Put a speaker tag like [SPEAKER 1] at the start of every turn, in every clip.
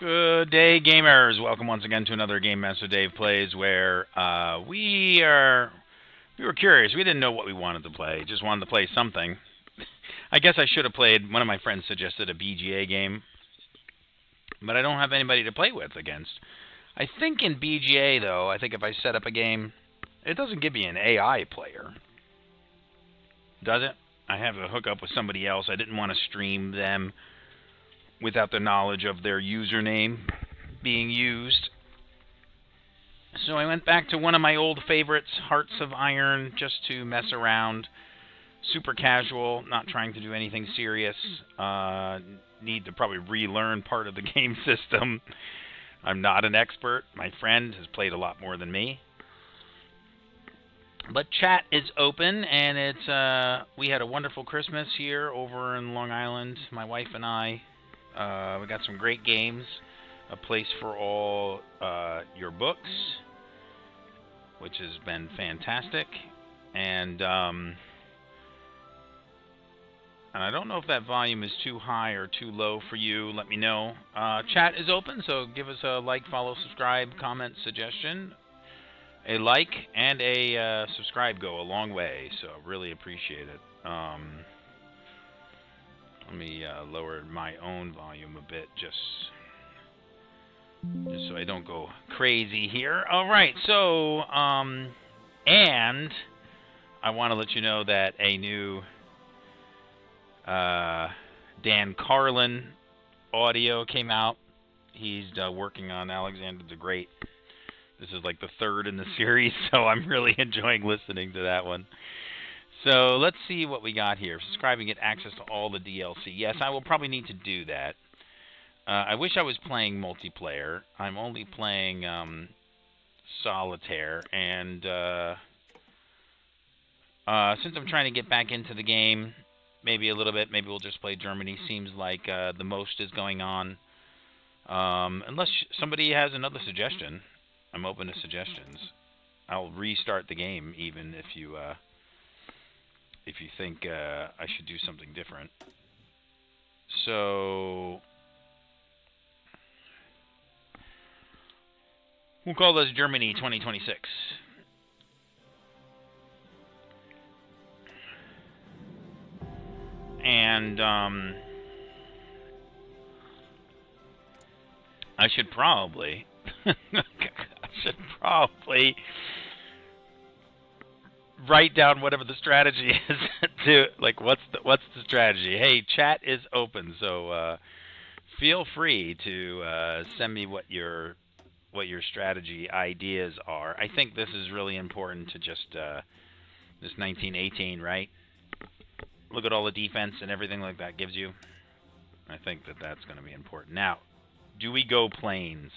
[SPEAKER 1] Good day, gamers. Welcome once again to another Game Master Dave Plays, where we were curious. We didn't know what we wanted to play. Just wanted to play something. I guess I should have played. One of my friends suggested a BGA game, but I don't have anybody to play with against. I think in BGA though, I think if I set up a game, it doesn't give me an AI player, does it? I have to hook up with somebody else. I didn't want to stream them without the knowledge of their username being used. So I went back to one of my old favorites, Hearts of Iron, just to mess around. Super casual, not trying to do anything serious. Need to probably relearn part of the game system. I'm not an expert. My friend has played a lot more than me. But chat is open, and it's we had a wonderful Christmas here over in Long Island, my wife and I. We got some great games, a place for all your books, which has been fantastic, and I don't know if that volume is too high or too low for you. Let me know. Chat is open, so give us a like, follow, subscribe, comment, suggestion. A like and a subscribe go a long way, so really appreciate it. Let me lower my own volume a bit, just so I don't go crazy here. All right, so and I want to let you know that a new Dan Carlin audio came out. He's working on Alexander the Great. This is like the third in the series, so I'm really enjoying listening to that one. So let's see what we got here. Subscribing, get access to all the DLC. Yes, I will probably need to do that. I wish I was playing multiplayer. I'm only playing solitaire, and since I'm trying to get back into the game, maybe a little bit, maybe we'll just play Germany. Seems like the most is going on. Unless somebody has another suggestion, I'm open to suggestions. I'll restart the game even if you think I should do something different. So we'll call this Germany 2026. And I should probably write down whatever the strategy is to, like, what's the strategy. Hey, chat is open, so feel free to send me what your strategy ideas are. I think this is really important to just this 1918, right? Look at all the defense and everything like that gives you. I think that's going to be important. Now, do we go planes?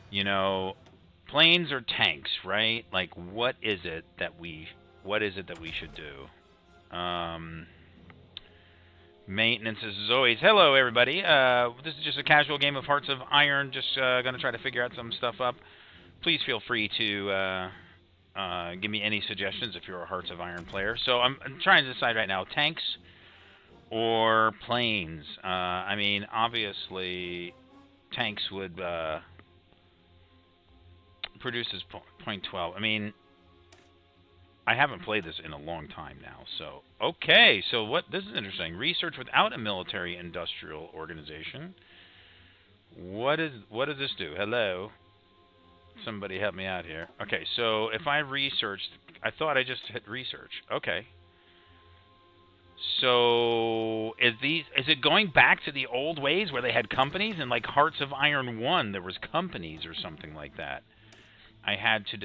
[SPEAKER 1] You know, planes or tanks, right? Like, what is it that we should do? Maintenance is always. Hello, everybody. This is just a casual game of Hearts of Iron. Just gonna try to figure out some stuff up. Please feel free to give me any suggestions if you're a Hearts of Iron player. So I'm trying to decide right now: tanks or planes. I mean, obviously, tanks would produce as .12. I mean, I haven't played this in a long time now, so okay. So this is interesting. Research without a military-industrial organization. What does this do? Hello, somebody help me out here. Okay, so if I researched, I thought I just hit research. Okay. So is it going back to the old ways where they had companies, and like Hearts of Iron 1, there was companies or something like that? I had to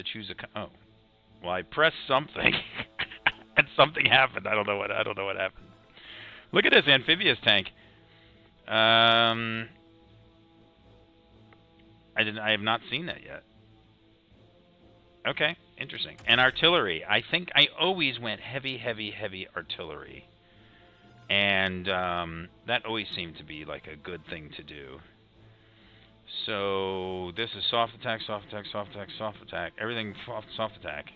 [SPEAKER 1] choose oh. Well, I pressed something and something happened. I don't know what happened. Look at this amphibious tank. I have not seen that yet. Okay, interesting. And artillery. I think I always went heavy artillery. And that always seemed to be like a good thing to do. So this is soft attack, soft attack, soft attack, soft attack. Everything soft attack.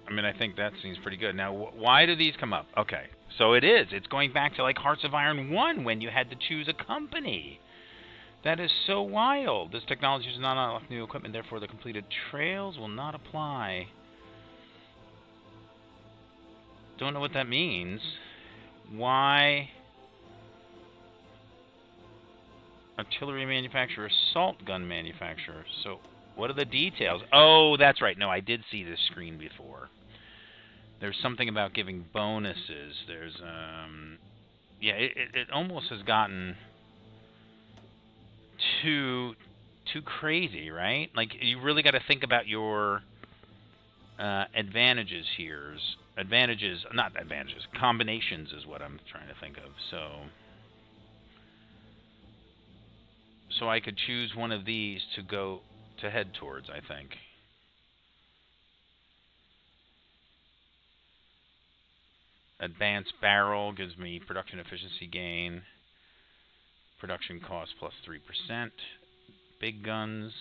[SPEAKER 1] I mean, I think that seems pretty good. Now, why do these come up? Okay, so it is. It's going back to like Hearts of Iron 1 when you had to choose a company. That is so wild. This technology does not unlock new equipment, therefore the completed trails will not apply. Don't know what that means. Why? Artillery manufacturer, assault gun manufacturer. So, what are the details? Oh, that's right. No, I did see this screen before. There's something about giving bonuses. There's, yeah, it almost has gotten too crazy, right? Like, you really got to think about your advantages here. Combinations is what I'm trying to think of. So I could choose one of these to head towards, I think. Advanced barrel gives me production efficiency gain. Production cost plus 3%. Big guns.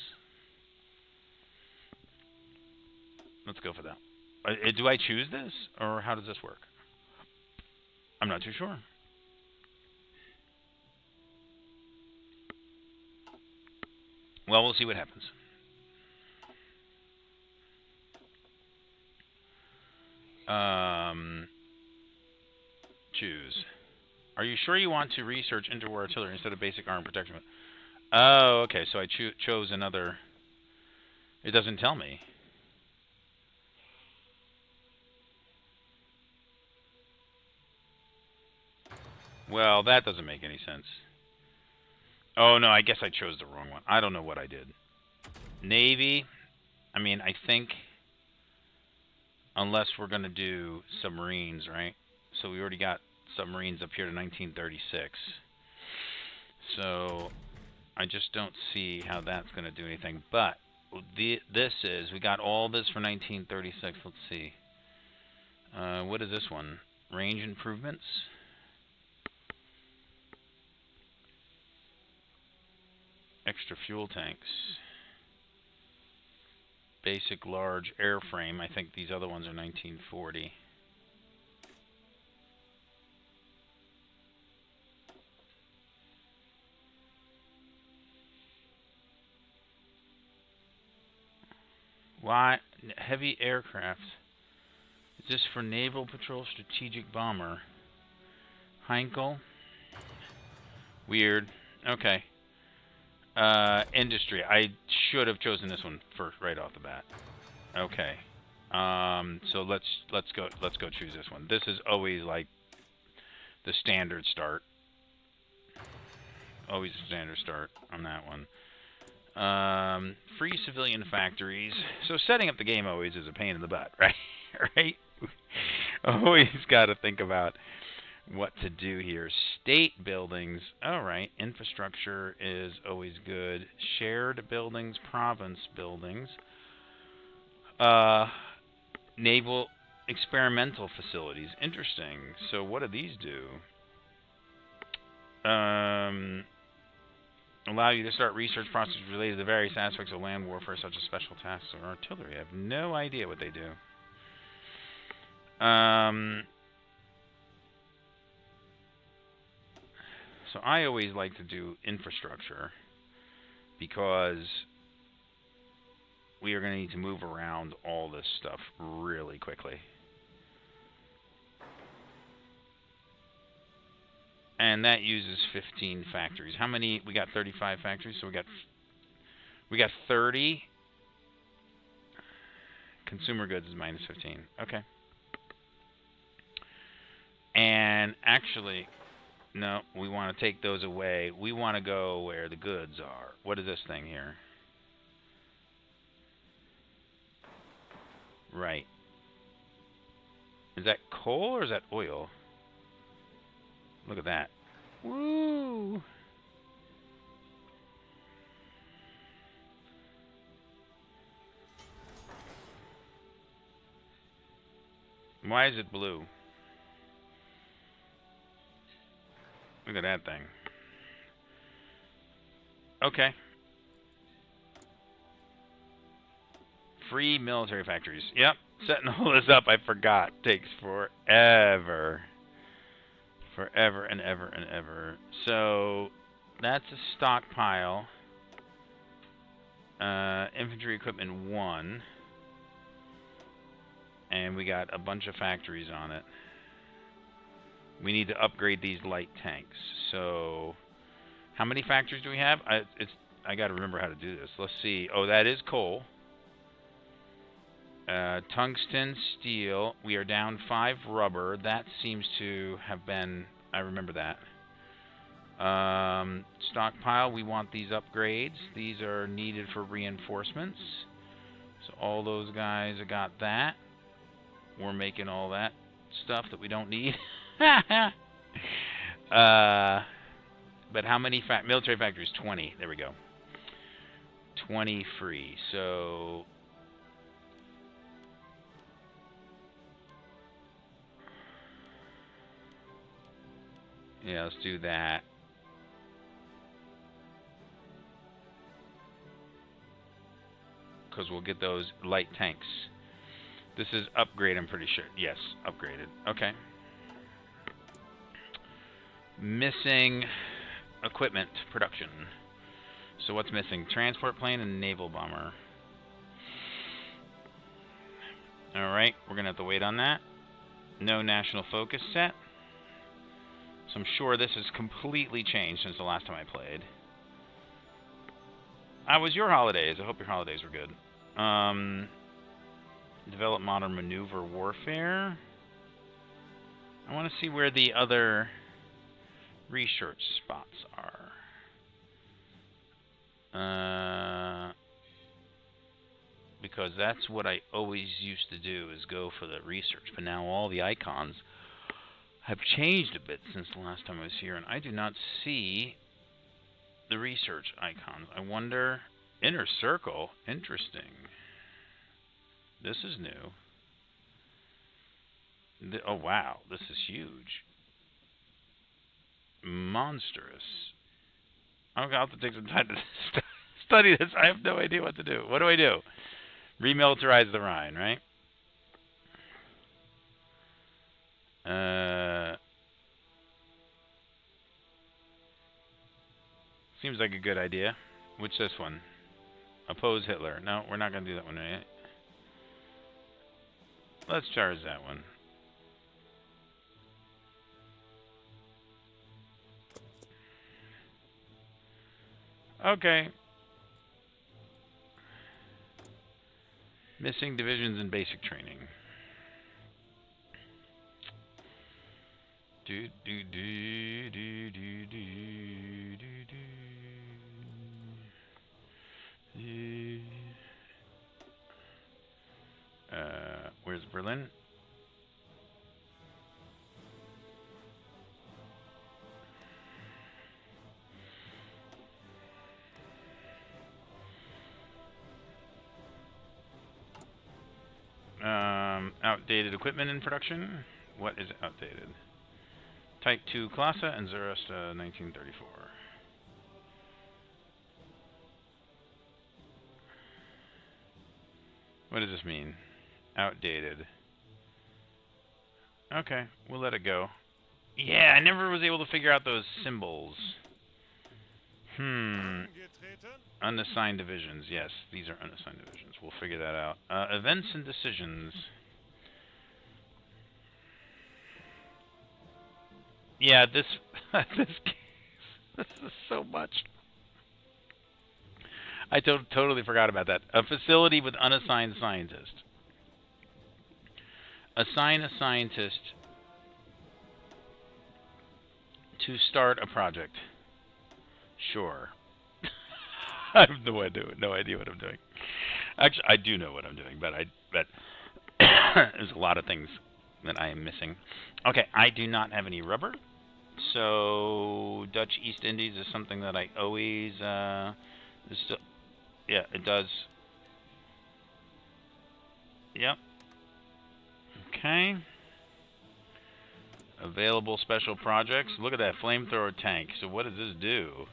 [SPEAKER 1] Let's go for that. Do I choose this, or how does this work? I'm not too sure. Well, we'll see what happens. Choose. Are you sure you want to research interwar artillery instead of basic armor protection? Oh, okay. So I chose another. It doesn't tell me. Well, that doesn't make any sense. Oh, no, I guess I chose the wrong one. I don't know what I did. Navy. I mean, I think unless we're going to do submarines, right? So we already got submarines up here to 1936. So I just don't see how that's going to do anything. But we got all this for 1936. Let's see. What is this one? Range improvements. Extra fuel tanks. Basic large airframe. I think these other ones are 1940. Why? Heavy aircraft. Is this for naval patrol strategic bomber? Heinkel? Weird. Okay. Industry. I should have chosen this one first, right off the bat. Okay. So let's go choose this one. This is always like the standard start. Always a standard start on that one. Free civilian factories. So setting up the game always is a pain in the butt, right? Right? Always got to think about what to do here. State buildings. All right. Infrastructure is always good. Shared buildings, province buildings. Naval experimental facilities. Interesting. So what do these do? Allow you to start research processes related to various aspects of land warfare, such as special tasks or artillery. I have no idea what they do. So I always like to do infrastructure because we are going to need to move around all this stuff really quickly. And that uses 15 factories. How many? We got 35 factories, so we got 30. Consumer goods is minus 15. Okay. And actually, no, we want to take those away. We want to go where the goods are. What is this thing here? Right. Is that coal or is that oil? Look at that. Woo! Why is it blue? Look at that thing. Okay. Free military factories. Yep. Setting all this up, I forgot. Takes forever. Forever and ever and ever. So, that's a stockpile. Infantry equipment 1. And we got a bunch of factories on it. We need to upgrade these light tanks. So, how many factories do we have? I got to remember how to do this. Let's see. Oh, that is coal. Tungsten, steel. We are down 5 rubber. That seems to have been... I remember that. Stockpile. We want these upgrades. These are needed for reinforcements. So all those guys have got that. We're making all that stuff that we don't need. But how many military factories? 20. There we go. 20 free. So yeah, let's do that. Because we'll get those light tanks. This is upgrade, I'm pretty sure. Yes, upgraded. Okay. Missing equipment production. So what's missing? Transport plane and naval bomber. Alright, we're going to have to wait on that. No national focus set. So I'm sure this has completely changed since the last time I played. How was your holidays? I hope your holidays were good. Develop modern maneuver warfare. I want to see where the other research spots are. Because that's what I always used to do, is go for the research. But now all the icons have changed a bit since the last time I was here, and I do not see the research icons. I wonder... Inner circle? Interesting. This is new. Oh, wow. This is huge. Monstrous. I'm going to have to take some time to study this. I have no idea what to do. What do I do? Remilitarize the Rhine, right? Seems like a good idea. Which this one? Oppose Hitler. No, we're not going to do that one, right? Let's charge that one. Okay. Missing divisions in basic training. Do do do do do do do do. Where's Berlin? Outdated equipment in production. What is outdated? Type 2 Klasse and Zurist 1934. What does this mean? Outdated. Okay, we'll let it go. Yeah, I never was able to figure out those symbols. Unassigned divisions. Yes, these are unassigned divisions. We'll figure that out. Events and decisions. Yeah, this this is so much. I totally forgot about that. A facility with unassigned scientist. Assign a scientist to start a project. Sure. I have no idea what I'm doing. Actually, I do know what I'm doing, but there's a lot of things that I am missing. Okay, I do not have any rubber. So Dutch East Indies is something that I always still, yeah, it does. Yep. Okay. Available special projects. Look at that flamethrower tank. So what does this do?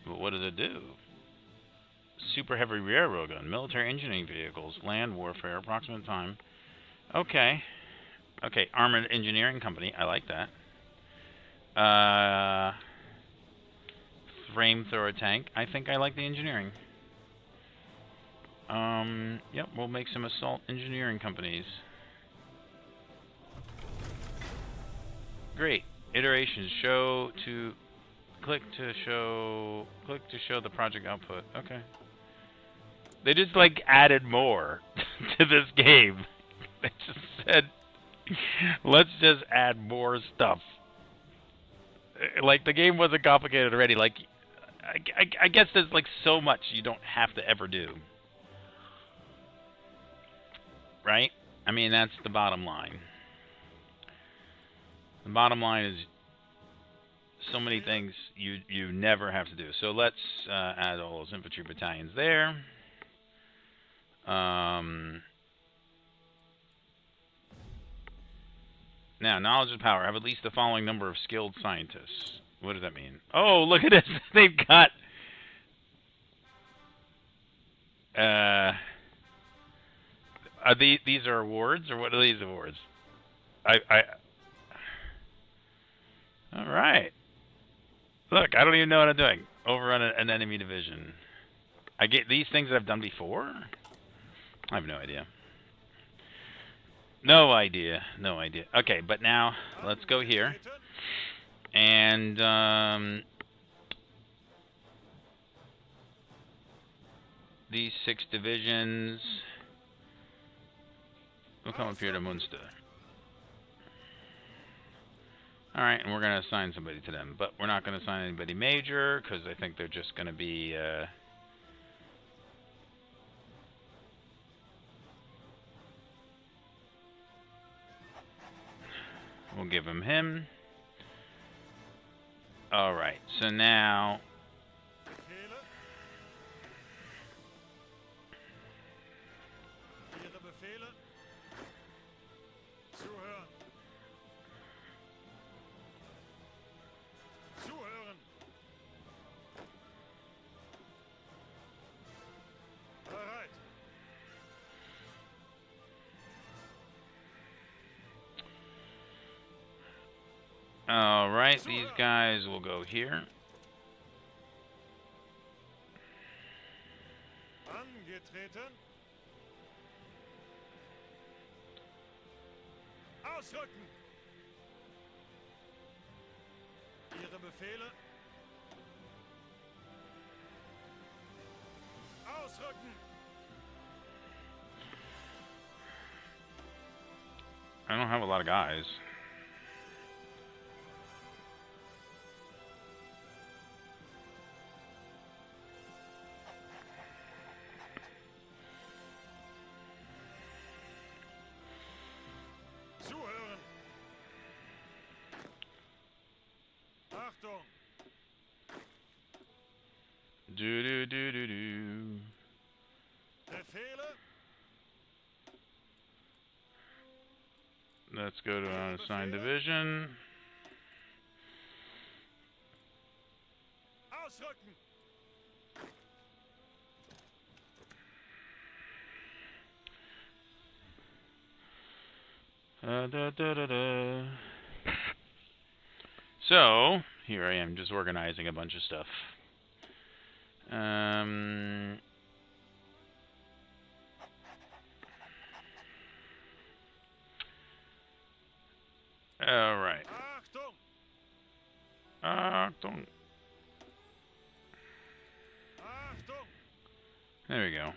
[SPEAKER 1] What does it do? super heavy railroad gun, military engineering vehicles, land warfare, approximate time. Okay. Okay, armored engineering company. I like that. Flamethrower tank. I think I like the engineering. Yep, we'll make some assault engineering companies. Great. Iterations. Click to show the project output. Okay. They just like added more to this game. They just said, let's just add more stuff. Like the game wasn't complicated already. Like, I guess there's like so much you don't have to ever do. Right? I mean, that's the bottom line. The bottom line is so many things you never have to do. So let's add all those infantry battalions there. Now, knowledge is power. Have at least the following number of skilled scientists. What does that mean? Oh, look at this. They've got... these are awards, or what are these awards? All right. Look, I don't even know what I'm doing. Overrun an enemy division. I get these things that I've done before? I have no idea. No idea. No idea. Okay, but now let's go here. And these 6 divisions will come up here to Munster. Alright, and we're going to assign somebody to them. But we're not going to assign anybody major, because I think they're just going to be... we'll give him. Alright, so now... Alright, these guys will go here.
[SPEAKER 2] Angetreten. Ausrücken. Ihre Befehle. Ausrücken.
[SPEAKER 1] I don't have a lot of guys.
[SPEAKER 2] Zuhören. Achtung.
[SPEAKER 1] Do.
[SPEAKER 2] Befehle.
[SPEAKER 1] Let's go to unassigned division.
[SPEAKER 2] Ausrücken.
[SPEAKER 1] So, here I am just organizing a bunch of stuff. Alright.
[SPEAKER 2] Achtung.
[SPEAKER 1] Achtung.
[SPEAKER 2] Achtung.
[SPEAKER 1] There we go.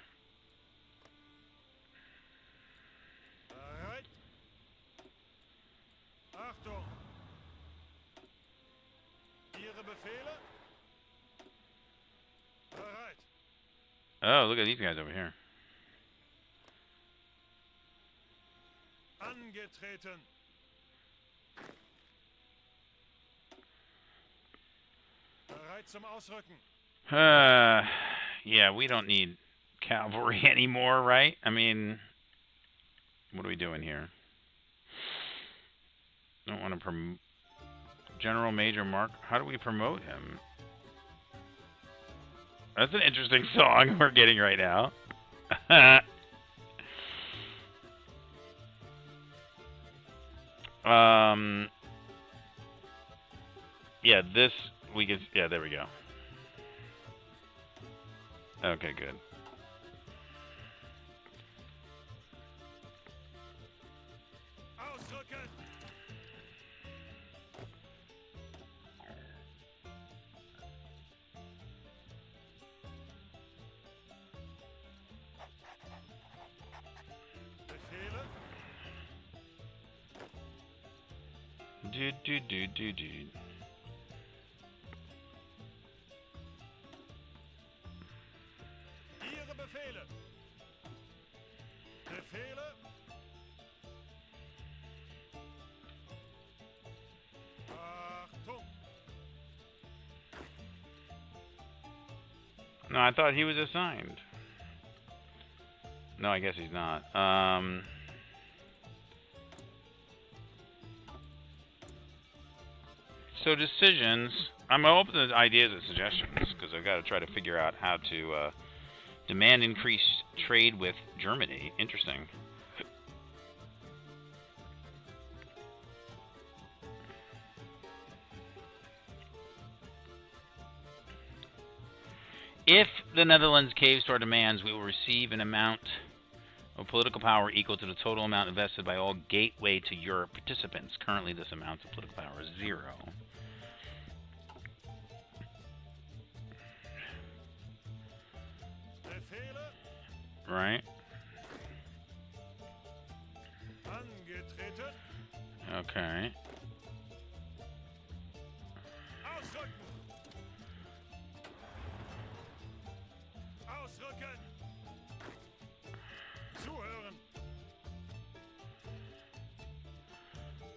[SPEAKER 2] Bereit. Achtung. Ihre Befehle. Bereit.
[SPEAKER 1] Oh, look at these guys over here.
[SPEAKER 2] Angetreten. Bereit zum Ausrücken.
[SPEAKER 1] Yeah, we don't need cavalry anymore, right? I mean, what are we doing here? Don't want to promote General Major Mark. How do we promote him? That's an interesting song we're getting right now. Yeah, this we can. Yeah, there we go. Okay, good.
[SPEAKER 2] Ausrücken! Befehle?
[SPEAKER 1] Do.
[SPEAKER 2] Ihre Befehle! Befehle? Achtung!
[SPEAKER 1] No, I thought he was assigned. No, I guess he's not. So decisions. I'm open to ideas and suggestions because I've got to try to figure out how to demand increased trade with Germany. Interesting. If the Netherlands caves to our demands, we will receive an amount of political power equal to the total amount invested by all Gateway to Europe participants. Currently, this amount of political power is 0.
[SPEAKER 2] Befehle?
[SPEAKER 1] Right?
[SPEAKER 2] Angetreten!
[SPEAKER 1] Okay.
[SPEAKER 2] Ausrücken! Ausrücken! Zuhören!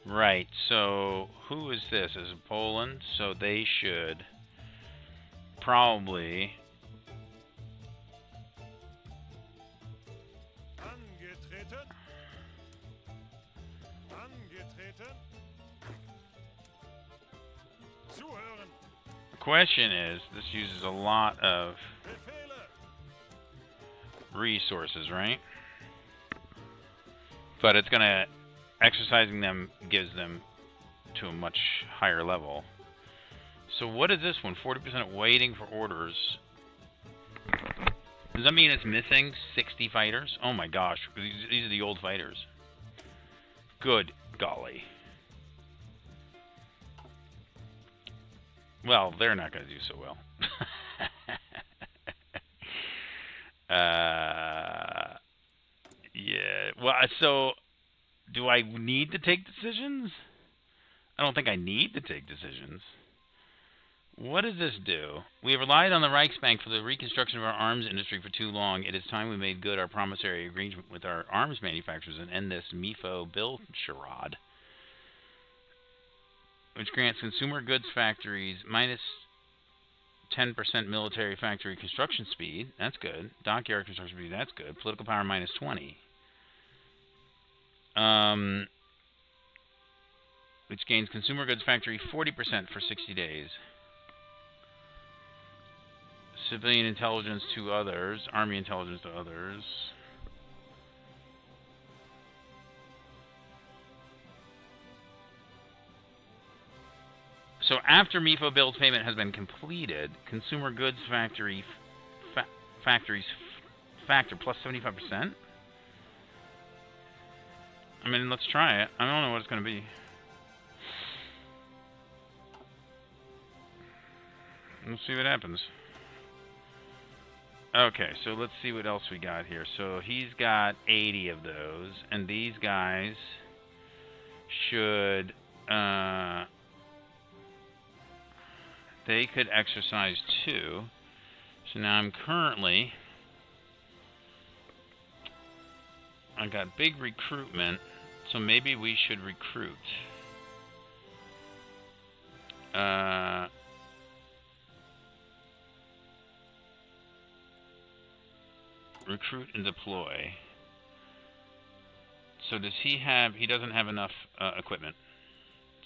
[SPEAKER 1] Right, so who is this? Is it Poland? So they should probably...
[SPEAKER 2] Angetreten! Angetreten! Zuhören!
[SPEAKER 1] The question is, this uses a lot of
[SPEAKER 2] Befehle!
[SPEAKER 1] resources, right? But it's going to... Exercising them gives them to a much higher level. So what is this one? 40% waiting for orders. Does that mean it's missing 60 fighters? Oh my gosh. These are the old fighters. Good golly. Well, they're not going to do so well. Yeah. Well, so... Do I need to take decisions? I don't think I need to take decisions. What does this do? We have relied on the Reichsbank for the reconstruction of our arms industry for too long. It is time we made good our promissory agreement with our arms manufacturers and end this MIFO bill charade, which grants consumer goods factories minus 10% military factory construction speed. That's good. Dockyard construction speed. That's good. Political power minus 20. Which gains consumer goods factory 40% for 60 days. Civilian intelligence to others. Army intelligence to others. So after MIFO bill's payment has been completed, consumer goods factories factor plus 75%? I mean, let's try it. I don't know what it's going to be. We'll see what happens. Okay, so let's see what else we got here. So he's got 80 of those, and these guys should... they could exercise too. So now I'm currently... I got big recruitment, so maybe we should recruit. Recruit and deploy. So does he have... He doesn't have enough equipment.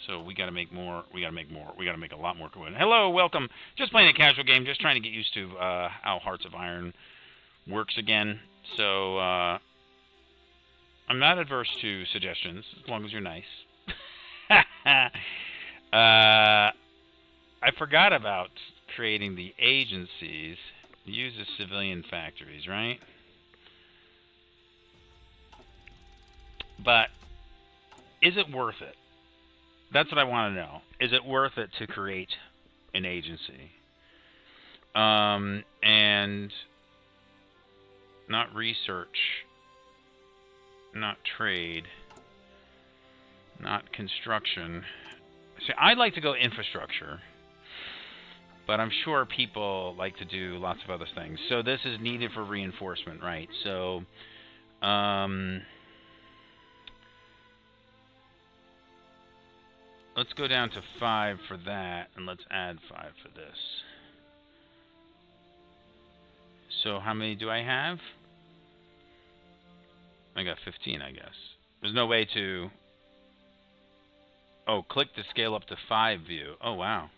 [SPEAKER 1] So we got to make more. We got to make more. We got to make a lot more coin. Hello, welcome. Just playing a casual game. Just trying to get used to how Hearts of Iron works again. So I'm not adverse to suggestions as long as you're nice. I forgot about creating the agencies. Uses civilian factories, right? But is it worth it? That's what I want to know. Is it worth it to create an agency? And not research, not trade, not construction. See, I'd like to go infrastructure, but I'm sure people like to do lots of other things. So this is needed for reinforcement, right? So, let's go down to 5 for that, and let's add 5 for this. So how many do I have? I got 15, I guess. There's no way to... Oh, click to scale up to 5 view. Oh, wow.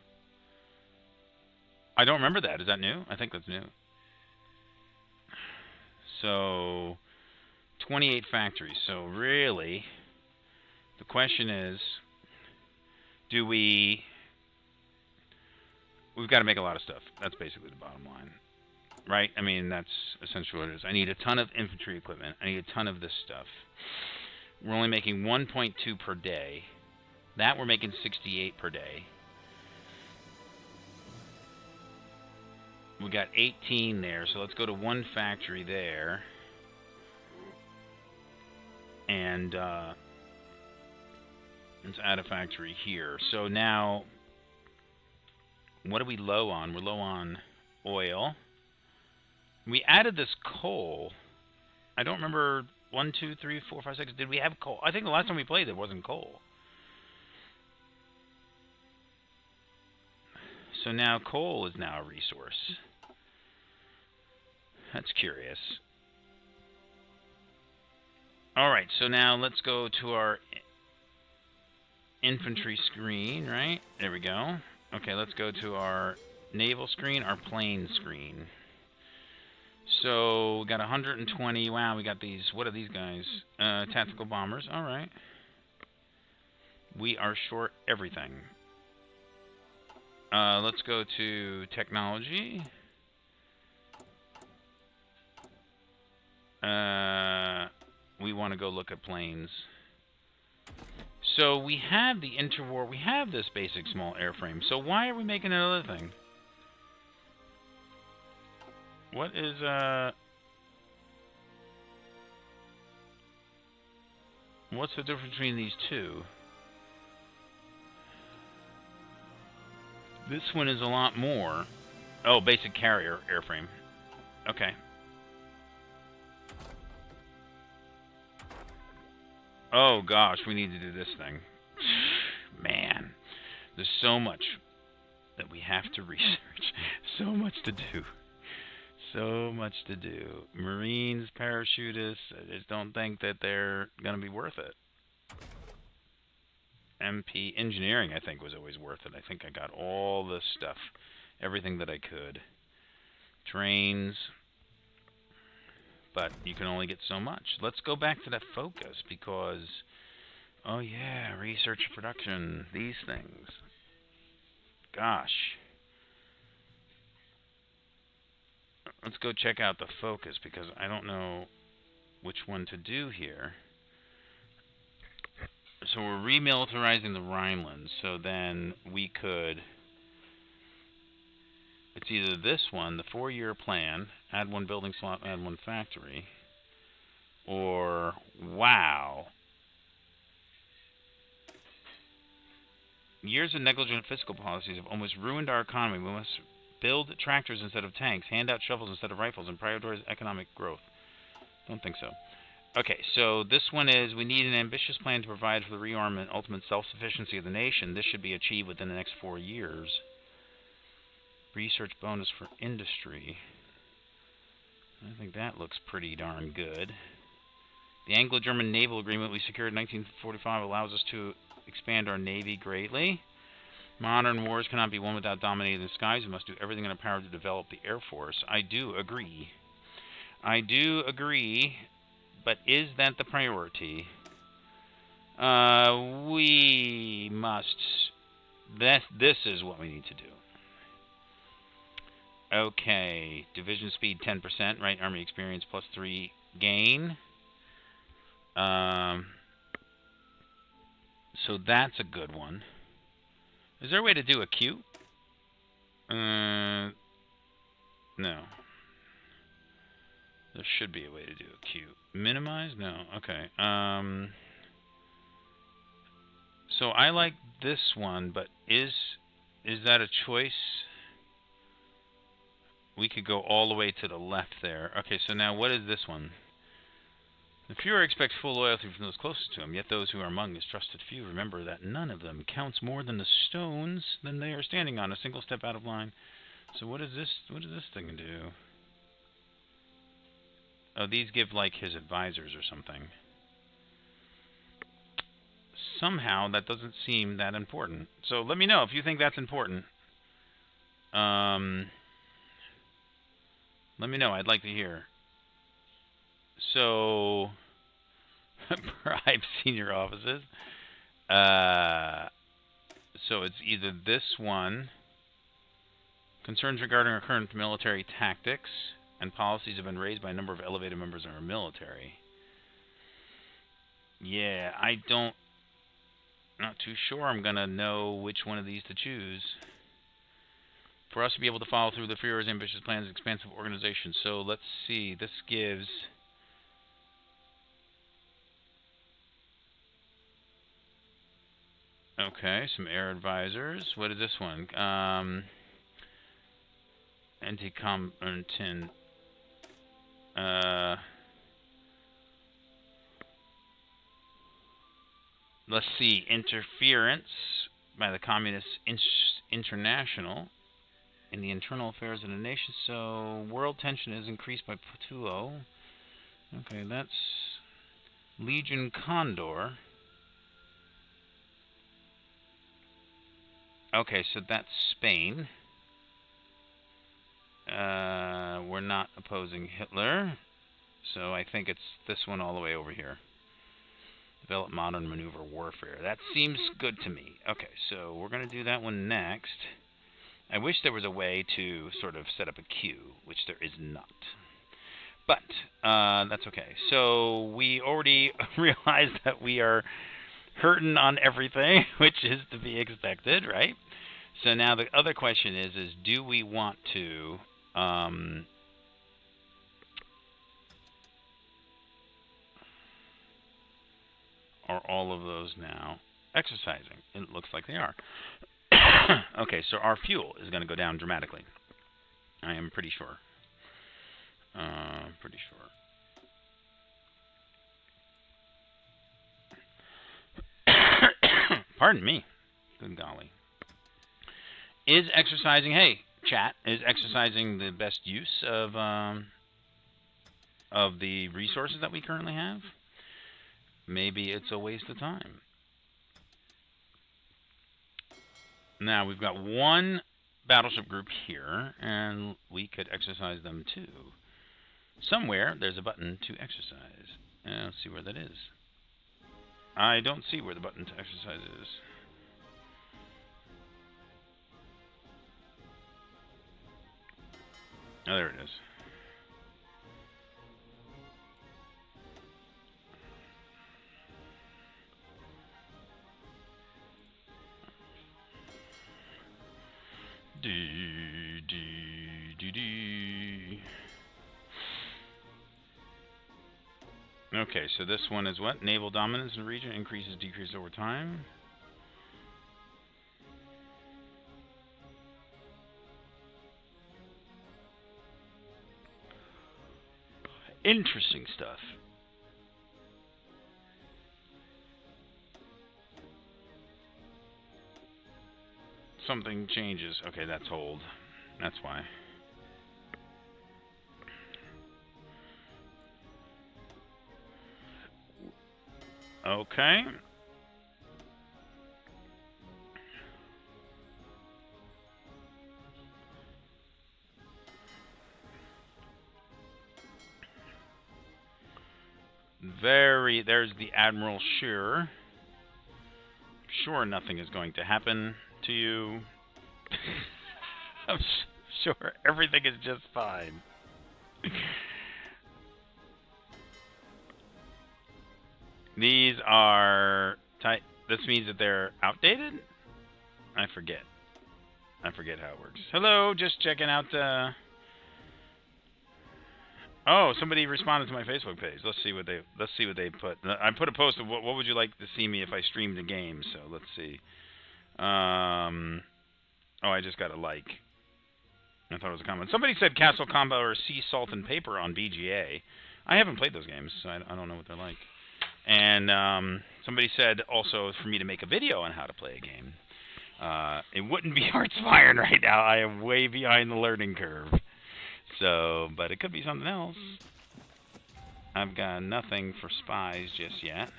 [SPEAKER 1] I don't remember that. Is that new? I think that's new. So, 28 factories. So really, the question is, do we... We've got to make a lot of stuff. That's basically the bottom line. Right? I mean, that's essentially what it is. I need a ton of infantry equipment. I need a ton of this stuff. We're only making 1.2 per day. That we're making 68 per day. We got 18 there, so let's go to 1 factory there. And let's add a factory here. So now, what are we low on? We're low on oil. We added this coal. I don't remember 1, 2, 3, 4, 5, 6. Did we have coal? I think the last time we played it wasn't coal. So now coal is now a resource. That's curious. Alright, so now let's go to our infantry screen, right? There we go. Okay, let's go to our naval screen, our plane screen. So we got 120. Wow, we got these. What are these guys? Tactical bombers. Alright. We are short everything. Let's go to technology. We want to go look at planes. So we have the interwar. We have this basic small airframe. So why are we making another thing? What is what's the difference between these two? This one is a lot more. Oh, basic carrier airframe. Okay. Oh gosh, we need to do this thing. Man, there's so much that we have to research. So much to do. So much to do. Marines, parachutists, I just don't think that they're going to be worth it. MP engineering, I think, was always worth it. I think I got all this stuff, everything that I could. Trains, but you can only get so much. Let's go back to that focus because, oh yeah, research production, these things. Gosh. Let's go check out the focus because I don't know which one to do here. So we're remilitarizing the Rhineland, so then we could... It's either this one, the 4-year plan, add 1 building slot, add 1 factory, or, wow. Years of negligent fiscal policies have almost ruined our economy. We must build tractors instead of tanks, hand out shovels instead of rifles, and prioritize economic growth. Don't think so. Okay, so this one is, we need an ambitious plan to provide for the rearmament and ultimate self-sufficiency of the nation. This should be achieved within the next 4 years. Research bonus for industry. I think that looks pretty darn good. The Anglo-German Naval Agreement we secured in 1945 allows us to expand our navy greatly. Modern wars cannot be won without dominating the skies. We must do everything in our power to develop the Air Force. I do agree. I do agree, but is that the priority? We must... This is what we need to do. Okay, division speed 10%, right? Army experience plus 3 gain. So that's a good one. Is there a way to do a Q? No. There should be a way to do a Q. Minimize? No. Okay. So I like this one, but is that a choice? We could go all the way to the left there. Okay, so now what is this one? The Fuhrer expects full loyalty from those closest to him, yet those who are among his trusted few remember that none of them counts more than the stones than they are standing on, a single step out of line. So what is this thing do? Oh, these give like his advisors or something. Somehow that doesn't seem that important. So let me know if you think that's important. Let me know. I'd like to hear. So, bribe senior offices. So it's either this one. Concerns regarding our current military tactics and policies have been raised by a number of elevated members of our military. Yeah, not too sure I'm going to know which one of these to choose. For us to be able to follow through the Führer's ambitious plans and expansive organization. So let's see. This gives... Okay, some air advisors. What is this one? Anti-combatant. Let's see. Interference by the Communist International in the internal affairs of the nation. So, world tension is increased by 2-0. Okay, that's Legion Condor. Okay, so that's Spain. We're not opposing Hitler. So I think it's this one all the way over here. Develop modern maneuver warfare. That seems good to me. Okay, so we're going to do that one next. I wish there was a way to sort of set up a queue, which there is not. But that's okay. So we already realized that we are hurting on everything, which is to be expected, right? So now the other question is do we want to are all of those now exercising? It looks like they are. Okay, so our fuel is going to go down dramatically. I am pretty sure. Pretty sure. Pardon me. Good golly. Is exercising, hey, chat, is exercising the best use of the resources that we currently have? Maybe it's a waste of time. Now, we've got one battleship group here, and we could exercise them too. Somewhere, there's a button to exercise. Let's see where that is. I don't see where the button to exercise is. Oh, there it is. Okay, so this one is what? Naval dominance in the region increases, decreases over time. Interesting stuff. Something changes. Okay, that's hold. That's why. Okay. There's the Admiral Sure. Sure nothing is going to happen to you. I'm sure everything is just fine. These are this means that they're outdated? I forget how it works. Hello, just checking out Oh, somebody responded to my Facebook page. Let's see what they put. I put a post of what would you like to see me if I streamed a game. So let's see. Oh, I just got a like. I thought it was a comment. Somebody said Castle Combat or Sea Salt and Paper on BGA. I haven't played those games, so I don't know what they're like. And somebody said also for me to make a video on how to play a game. It wouldn't be Hearthfire right now. I am way behind the learning curve. So, but it could be something else. I've got nothing for spies just yet.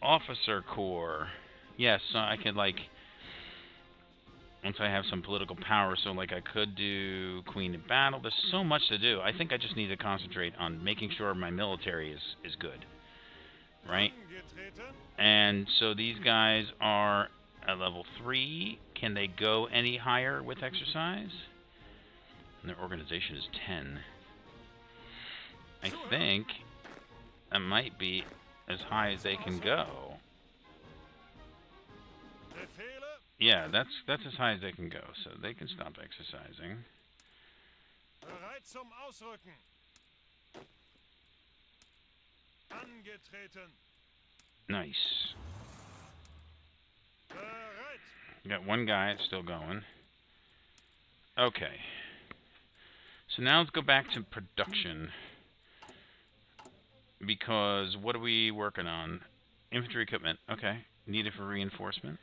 [SPEAKER 1] Officer Corps. Yes, so I could like... Once I have some political power, so like I could do Queen of Battle. There's so much to do. I think I just need to concentrate on making sure my military is good. Right? And so these guys are at level 3. Can they go any higher with exercise? And their organization is 10. I think that might be as high as they can go. Yeah, that's as high as they can go, so they can stop exercising.
[SPEAKER 2] Bereit zum Ausrücken. Angetreten.
[SPEAKER 1] Nice.
[SPEAKER 2] Bereit.
[SPEAKER 1] Got one guy still going. Okay. So now let's go back to production. Because what are we working on? Infantry equipment. Okay. Needed for reinforcement.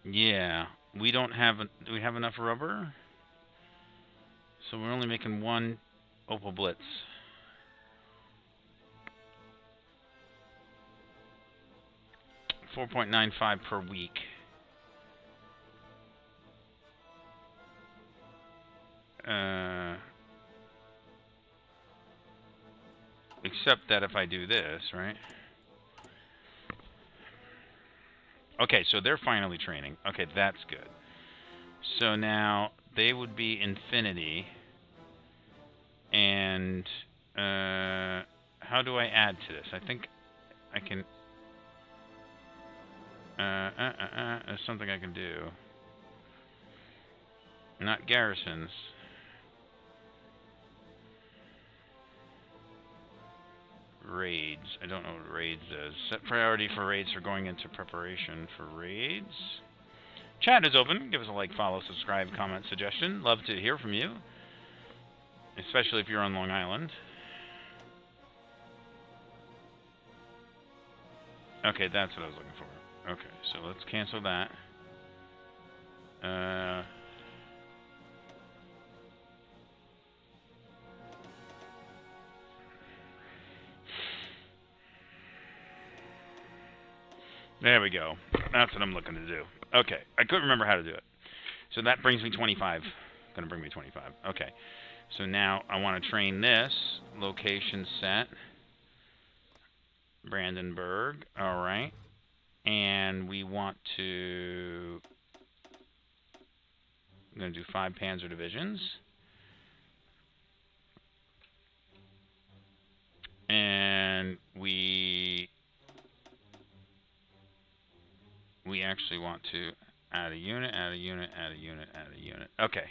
[SPEAKER 1] Yeah. We don't have... do we have enough rubber? So we're only making one Opal Blitz. $4.95 per week. Except that if I do this, right? Okay, so they're finally training. Okay, that's good. So now they would be Infinity. And how do I add to this? I think I can... there's something I can do. Not garrisons. Raids. I don't know what raids is. Set priority for raids for going into preparation for raids. Chat is open. Give us a like, follow, subscribe, comment, suggestion. Love to hear from you. Especially if you're on Long Island. Okay, that's what I was looking for. Okay, so let's cancel that. There we go. That's what I'm looking to do. Okay, I couldn't remember how to do it. So that brings me 25. Gonna bring me 25. Okay. So now I want to train this. Location set. Brandenburg. Alright. And we want to... I'm going to do 5 Panzer divisions. And we actually want to add a unit, add a unit, add a unit, add a unit. Okay.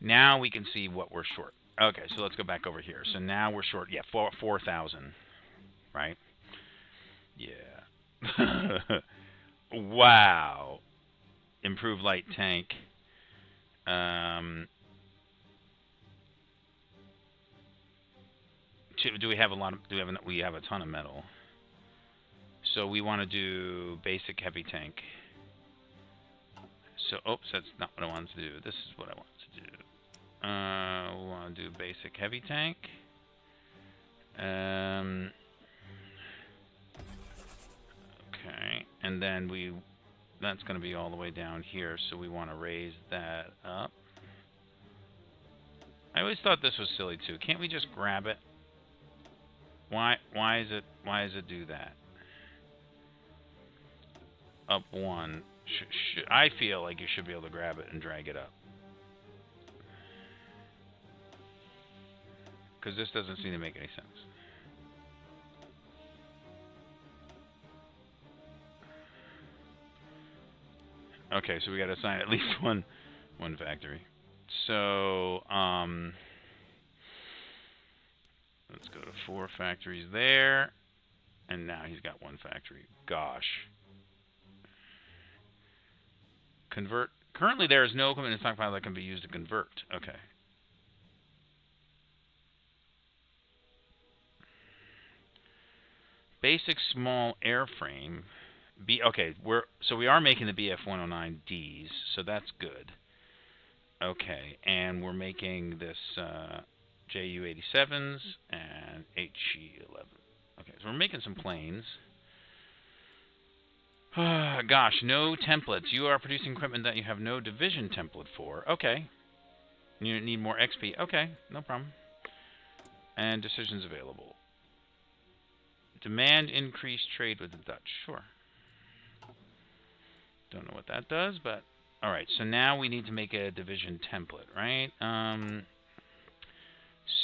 [SPEAKER 1] Now we can see what we're short. Okay, so let's go back over here. So now we're short, yeah, 4,000, right? Yeah. Wow. Improved light tank. Do we have a lot of? We have a ton of metal. So we want to do basic heavy tank. So, oops, that's not what I wanted to do. This is what I want to do. We want to do basic heavy tank. Okay, and then that's going to be all the way down here, so we want to raise that up. I always thought this was silly too. Can't we just grab it? Why does it do that? Up one. I feel like you should be able to grab it and drag it up. Because this doesn't seem to make any sense. Okay, so we got to assign at least one factory. So, let's go to 4 factories there. And now he's got 1 factory. Gosh. Convert. Currently there is no equipment in stockpile that can be used to convert. Okay. Basic small airframe. Okay, we are making the BF-109Ds, so that's good. Okay, and we're making this JU-87s and HE-11. Okay, so we're making some planes. Gosh, no templates. You are producing equipment that you have no division template for. Okay. You need more XP. Okay, no problem. And decisions available. Demand increased trade with the Dutch. Sure. Don't know what that does, but... Alright, so now we need to make a division template, right?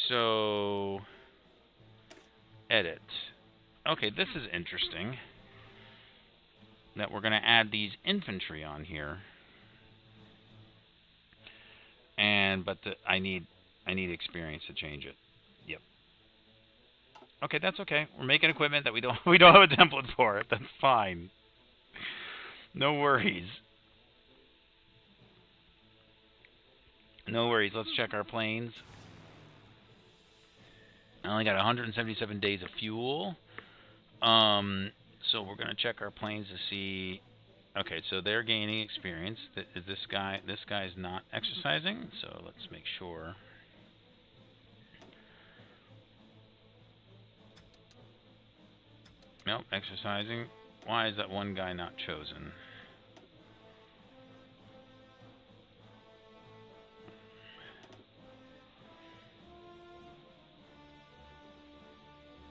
[SPEAKER 1] So... Edit. Okay, this is interesting. That we're going to add these infantry on here. But I need experience to change it. Yep. Okay, that's okay. We're making equipment that we don't have a template for it. That's fine. No worries. No worries. Let's check our planes. I only got 177 days of fuel. So we're going to check our planes to see. Okay, so they're gaining experience. Is this guy? This guy's not exercising. So let's make sure. Nope, exercising. Why is that one guy not chosen?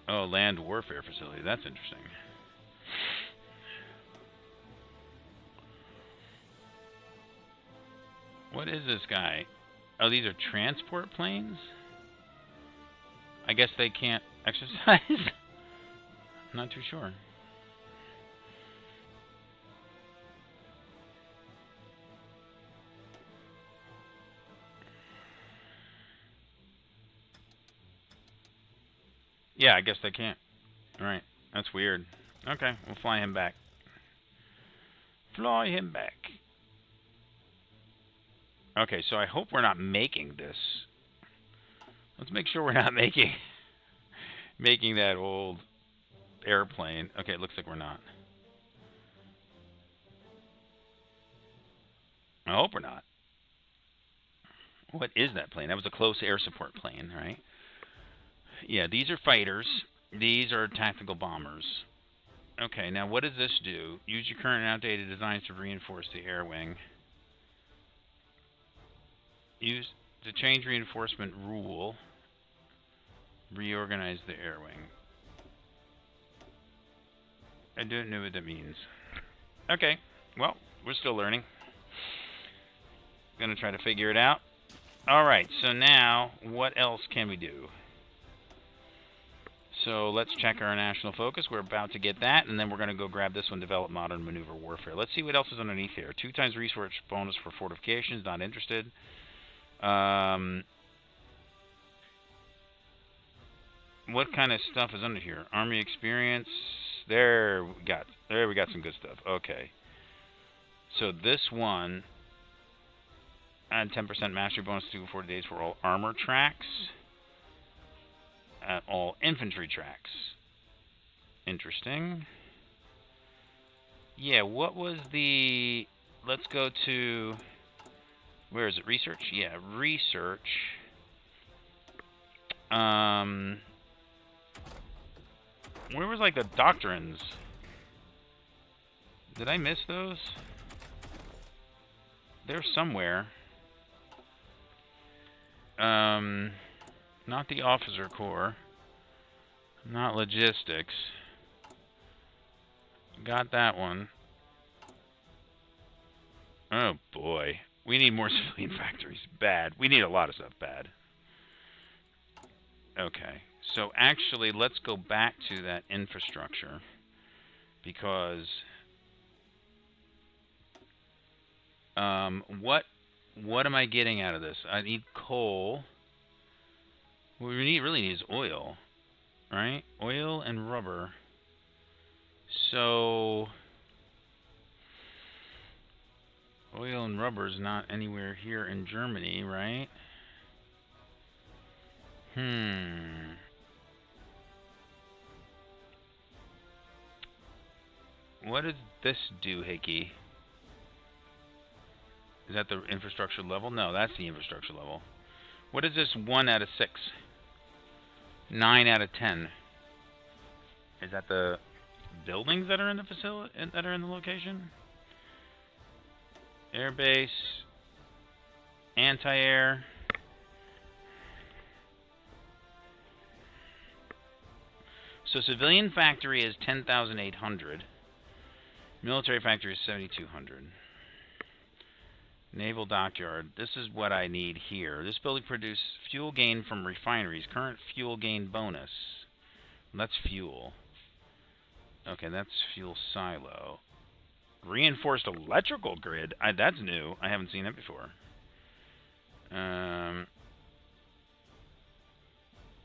[SPEAKER 1] Oh, land warfare facility. That's interesting. What is this guy? Oh, these are transport planes? I guess they can't exercise? I'm not too sure. Yeah, I guess they can't. Alright, that's weird. Okay, we'll fly him back. Fly him back. Okay, so I hope we're not making this. Let's make sure we're not making that old airplane. Okay, it looks like we're not. I hope we're not. What is that plane? That was a close air support plane, right? Yeah, these are fighters. These are tactical bombers. Okay, now what does this do? Use your current and outdated designs to reinforce the air wing. Use to change reinforcement rule. Reorganize the air wing. I don't know what that means. Okay, well, we're still learning. Gonna try to figure it out. Alright, so now, what else can we do? So let's check our national focus. We're about to get that, and then we're going to go grab this one, develop modern maneuver warfare. Let's see what else is underneath here. 2 times research bonus for fortifications, not interested. What kind of stuff is under here? Army experience. There we got some good stuff. Okay. So this one, add 10% mastery bonus to 40 days for all armor tracks. At all infantry tracks. Interesting. Yeah, what was the let's go to, where is it? Research? Yeah, research. Where was like the doctrines? Did I miss those? They're somewhere. Not the officer corps. Not logistics. Got that one. Oh boy. We need more civilian factories. Bad. We need a lot of stuff bad. Okay. So actually, let's go back to that infrastructure. Because what am I getting out of this? I need coal. What we really need is oil. Right? Oil and rubber. So oil and rubber is not anywhere here in Germany, right? What does this do, Hickey? Is that the infrastructure level? No, that's the infrastructure level. What is this 1 out of 6? 9 out of 10. Is that the buildings that are in the facility, that are in the location? Airbase, anti-air. So civilian factory is 10,800. Military factory is 7,200. Naval dockyard. This is what I need here. This building produces fuel gain from refineries. Current fuel gain bonus. That's fuel. Okay, that's fuel silo. Reinforced electrical grid. That's new. I haven't seen it before.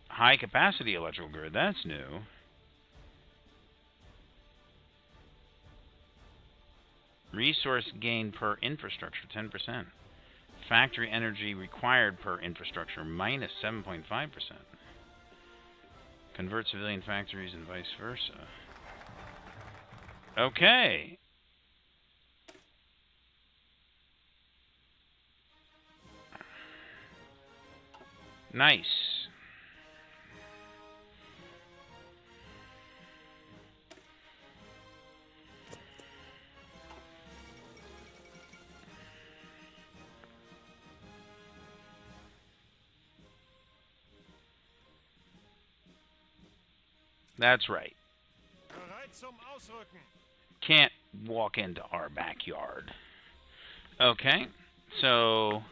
[SPEAKER 1] High capacity electrical grid. That's new. Resource gain per infrastructure, 10%. Factory energy required per infrastructure, minus 7.5%. Convert civilian factories and vice versa. Okay. Nice. That's right.
[SPEAKER 2] Bereit zum Ausrücken.
[SPEAKER 1] Can't walk into our backyard. Okay, so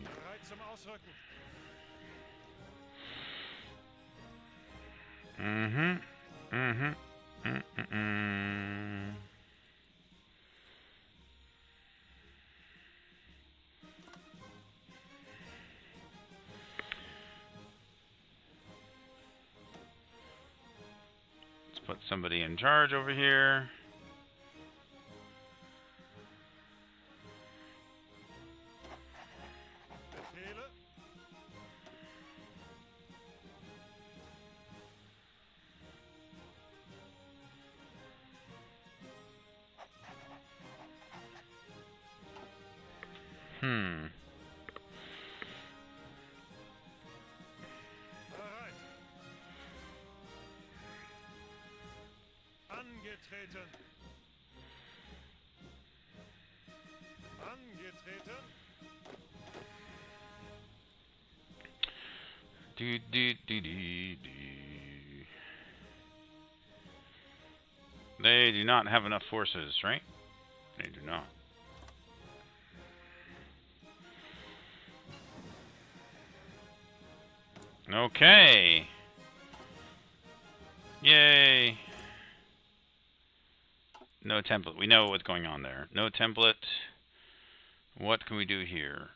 [SPEAKER 2] Bereit zum Ausrücken.
[SPEAKER 1] Let's put somebody in charge over here.
[SPEAKER 2] Befehle. Bereit. Angetreten. Angetreten.
[SPEAKER 1] They do not have enough forces, right? They do not. Okay. Yay! No template. We know what's going on there. No template. What can we do here?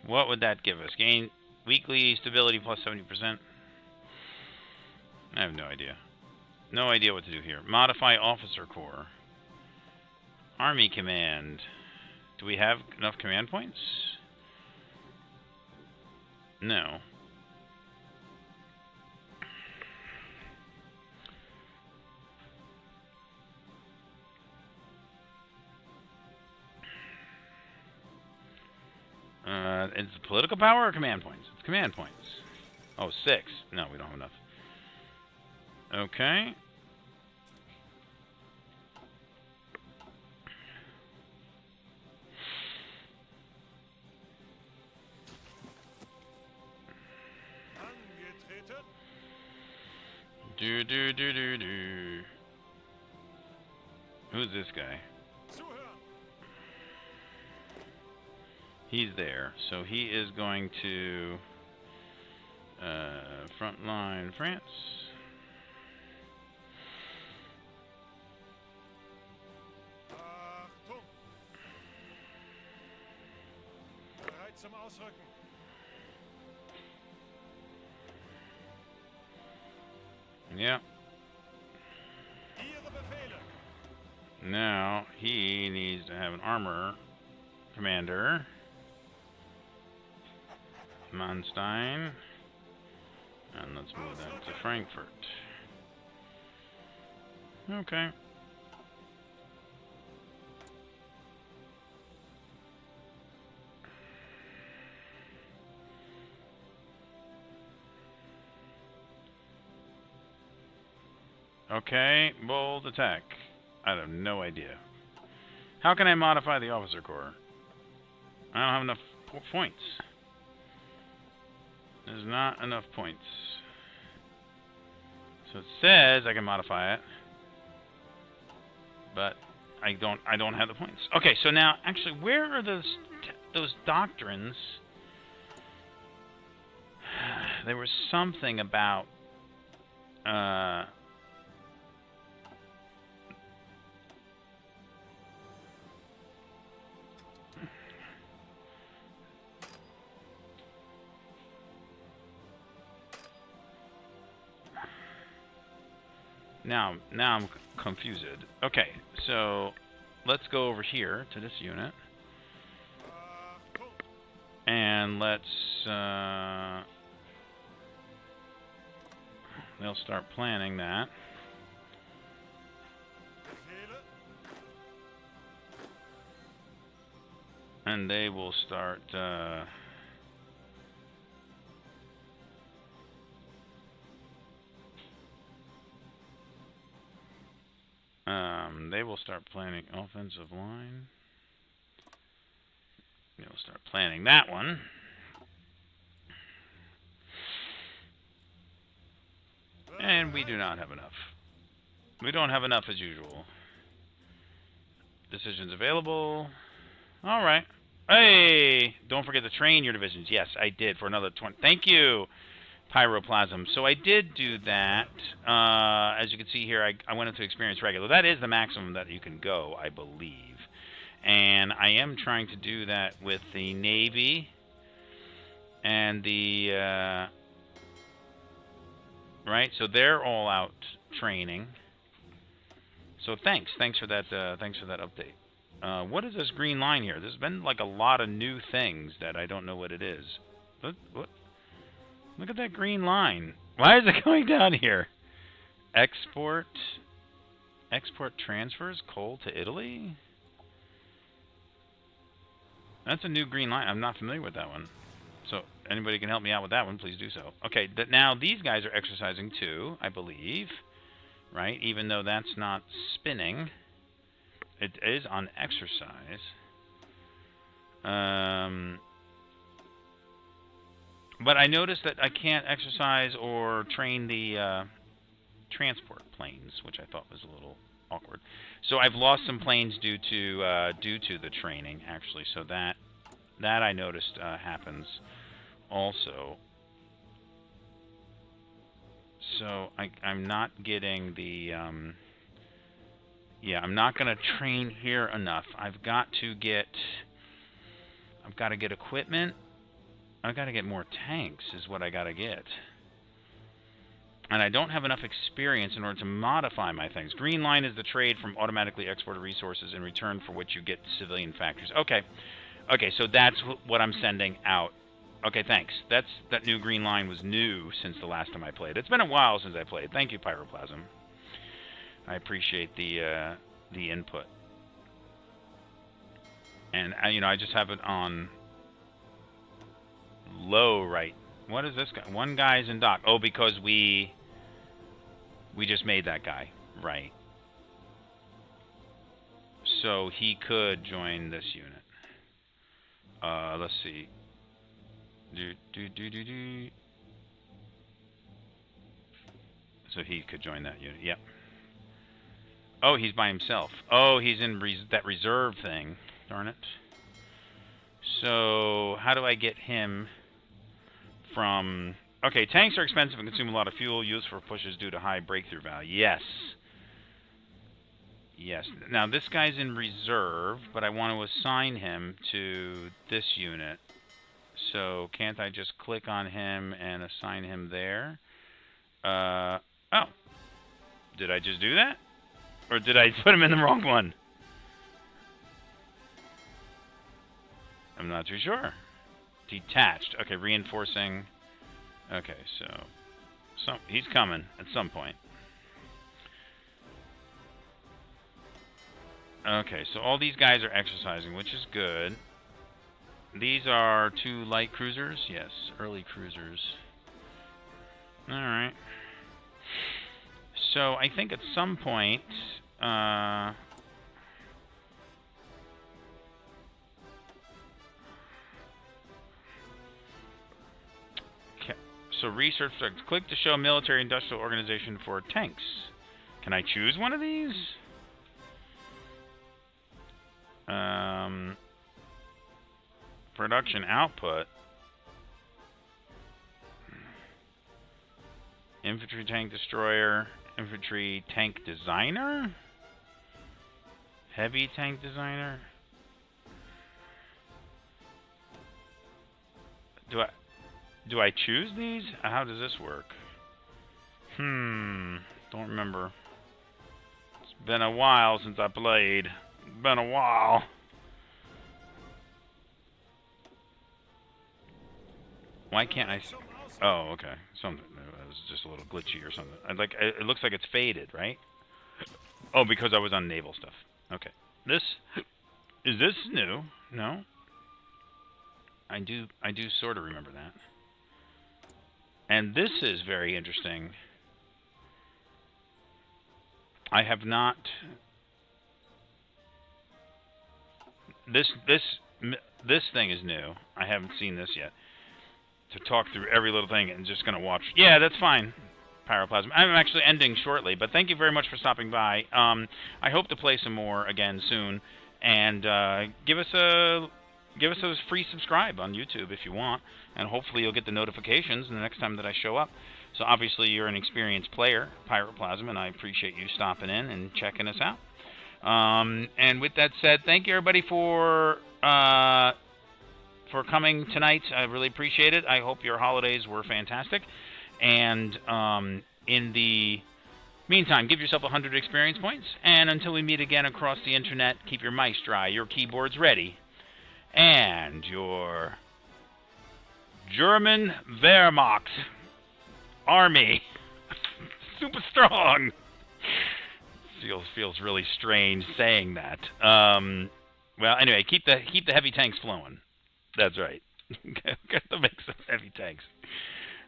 [SPEAKER 1] What would that give us? Gain weekly stability plus 70%? I have no idea. No idea what to do here. Modify officer corps. Army command. Do we have enough command points? No. It's political power or command points? It's command points. Oh, 6. No, we don't have enough. Okay.
[SPEAKER 2] Angetreten.
[SPEAKER 1] Do. Who's this guy?
[SPEAKER 2] Zuhören.
[SPEAKER 1] He's there. So he is going to frontline France.
[SPEAKER 2] Achtung. Bereit zum Ausrücken.
[SPEAKER 1] Yep.
[SPEAKER 2] Ihre Befehle.
[SPEAKER 1] Now he needs to have an armor commander. Manstein. And let's move that to Frankfurt. Okay. Okay, bold attack. I have no idea. How can I modify the officer corps? I don't have enough points. There's not enough points. So it says I can modify it, but I don't have the points. Okay, so now actually, where are those doctrines? There was something about Now I'm confused. Okay, so let's go over here to this unit, and let's they'll start planning that.
[SPEAKER 2] Befehle.
[SPEAKER 1] And they will start they will start planning offensive line. They'll start planning that one. And we do not have enough. We don't have enough as usual. Decisions available. All right. Hey, don't forget to train your divisions. Yes, I did for another 20. Thank you, Pyroplasm. So I did do that. As you can see here, I went into experience regular. That is the maximum that you can go, I believe. And I am trying to do that with the Navy and the right. So they're all out training. So thanks for that. Thanks for that update. What is this green line here? There's been like a lot of new things that I don't know what it is. What? Look at that green line. Why is it going down here? Export transfers coal to Italy? That's a new green line. I'm not familiar with that one. So anybody can help me out with that one, please do so. Okay, now these guys are exercising too, I believe. Right? Even though that's not spinning. It is on exercise. But I noticed that I can't exercise or train the transport planes, which I thought was a little awkward. So I've lost some planes due to the training, actually. So that I noticed happens also. So I'm not getting the yeah, I'm not going to train here enough. I've got to get equipment. I've got to get more tanks is what I got to get. And I don't have enough experience in order to modify my things. Green line is the trade from automatically exported resources in return for which you get civilian factories. Okay. Okay, so that's what I'm sending out. Okay, thanks. That new green line was new since the last time I played. It's been a while since I played. Thank you, Pyroplasm. I appreciate the input. And I just have it on low right. What is this guy? One guy's in dock. Oh, because we just made that guy. Right. So he could join this unit. Let's see. So he could join that unit. Yep. Oh, he's by himself. Oh, he's in that reserve thing. Darn it. So how do I get him from... Okay, tanks are expensive and consume a lot of fuel. Used for pushes due to high breakthrough value. Yes. Yes. Now, this guy's in reserve, but I want to assign him to this unit. So can't I just click on him and assign him there? Oh. Did I just do that? Or did I put him in the wrong one? I'm not too sure. Detached. Okay, reinforcing. Okay, so he's coming at some point. Okay, so all these guys are exercising, which is good. These are 2 light cruisers. Yes, early cruisers. Alright. So I think at some point... So research, click to show military industrial organization for tanks. Can I choose one of these? Production output. Infantry tank destroyer. Infantry tank designer. Heavy tank designer. Do I choose these? How does this work? Don't remember. It's been a while since I played. Been a while. Why can't I? Oh, okay. Something. It was just a little glitchy or something. It looks like it's faded, right? Oh, because I was on naval stuff. Okay. Is this new? No. I do sort of remember that. And this is very interesting. I have not... This thing is new. I haven't seen this yet. To talk through every little thing and just going to watch... Yeah, that's fine, Pyroplasm. I'm actually ending shortly, but thank you very much for stopping by. I hope to play some more again soon. And give us a free subscribe on YouTube if you want, and hopefully you'll get the notifications the next time that I show up. So obviously you're an experienced player, Pyroplasm, and I appreciate you stopping in and checking us out. And with that said, thank you everybody for coming tonight. I really appreciate it. I hope your holidays were fantastic. And in the meantime, give yourself 100 experience points. And until we meet again across the internet, keep your mice dry, your keyboards ready, and your German Wehrmacht army super strong. Feels really strange saying that. Well, anyway, keep the heavy tanks flowing. That's right. Got to make some heavy tanks.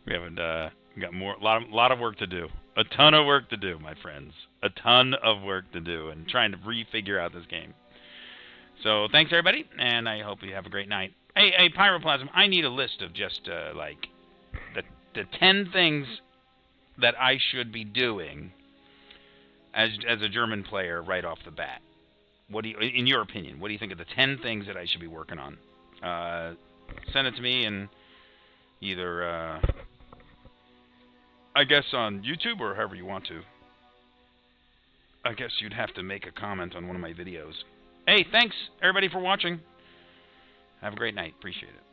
[SPEAKER 1] We haven't got lot of work to do. A ton of work to do, my friends. A ton of work to do, and trying to refigure out this game. So thanks everybody, and I hope you have a great night. Hey, Pyroplasm, I need a list of just like the 10 things that I should be doing as a German player right off the bat. What do you, in your opinion, what do you think of the 10 things that I should be working on? Send it to me, and either, I guess on YouTube or however you want to. I guess you'd have to make a comment on one of my videos. Hey, thanks everybody for watching. Have a great night. Appreciate it.